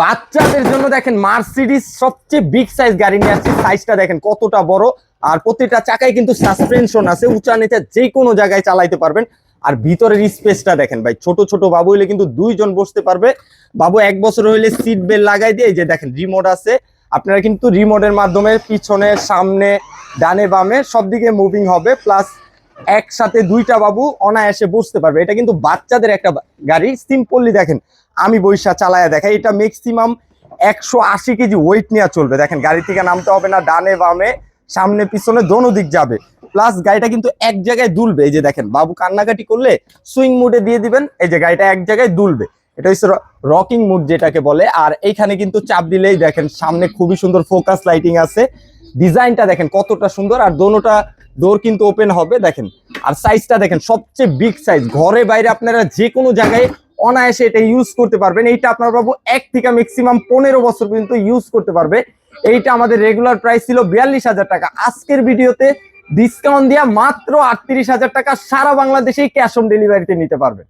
বাচ্চাদের জন্য দেখেন মার্সিডিজ সবচেয়ে বিগ সাইজ গাড়ি নিয়ে আসছে। সাইজটা দেখেন কতটা বড়, আর প্রতিটা চাকায় কিন্তু সাসপেনশন আছে, উঁচা নিচে যে কোনো জায়গায় চালাইতে পারবেন। আর ভিতরের স্পেসটা দেখেন ভাই, ছোট ছোট বাবু হইলে কিন্তু দুইজন বসতে পারবে। বাবু 1 বছর হইলে সিট বেল্ট লাগাই দিয়ে, এই যে দেখেন রিমোট আছে, আপনারা কিন্তু রিমোটের মাধ্যমে পিছনে সামনে ডানে বামে সব দিকে মুভিং হবে, প্লাস একসাথে দুইটা বাবু অনায়াসে বসতে পারবে। এটা কিন্তু বাচ্চাদের একটা গাড়ি। সিম্পলি দেখেন আমি বৈশা চালায়া দেখাই, এটা ম্যাক্সিমাম 180 কেজি ওয়েট নিয়ে চলবে। দেখেন গাড়ি থেকে নামতে হবে না, ডানে বামে সামনে পিছনে দোনো দিক যাবে। প্লাস গাড়িটা কিন্তু এক জায়গায় দুলবে, এই যে দেখেন বাবু কান্নাকাটি করলে সুইং মুডে দিয়ে দিবেন, এই যে গাড়িটা এক জায়গায় দুলবে। এটা হচ্ছে রকিং মুড যেটাকে বলে। আর এইখানে কিন্তু চাপ দিলেই দেখেন সামনে খুবই সুন্দর ফোকাস লাইটিং আছে। ডিজাইনটা দেখেন কতটা সুন্দর, আর দোনোটা ডোর কিন্তু ওপেন হবে দেখেন। আর সাইজটা দেখেন সবচেয়ে বিগ সাইজ, ঘরে বাইরে আপনারা যে কোনো জায়গায় অনায়াসে এটা ইউজ করতে পারবেন। এইটা আপনার বাবু 1 থেকে ম্যাক্সিমাম 15 বছর পর্যন্ত ইউজ করতে পারবে। এইটা আমাদের রেগুলার প্রাইস ছিল 42,000 টাকা, আজকের ভিডিওতে ডিসকাউন্ট দিয়া মাত্র 38,000 টাকা, সারা বাংলাদেশেই ক্যাশ অন ডেলিভারিতে নিতে পারবেন।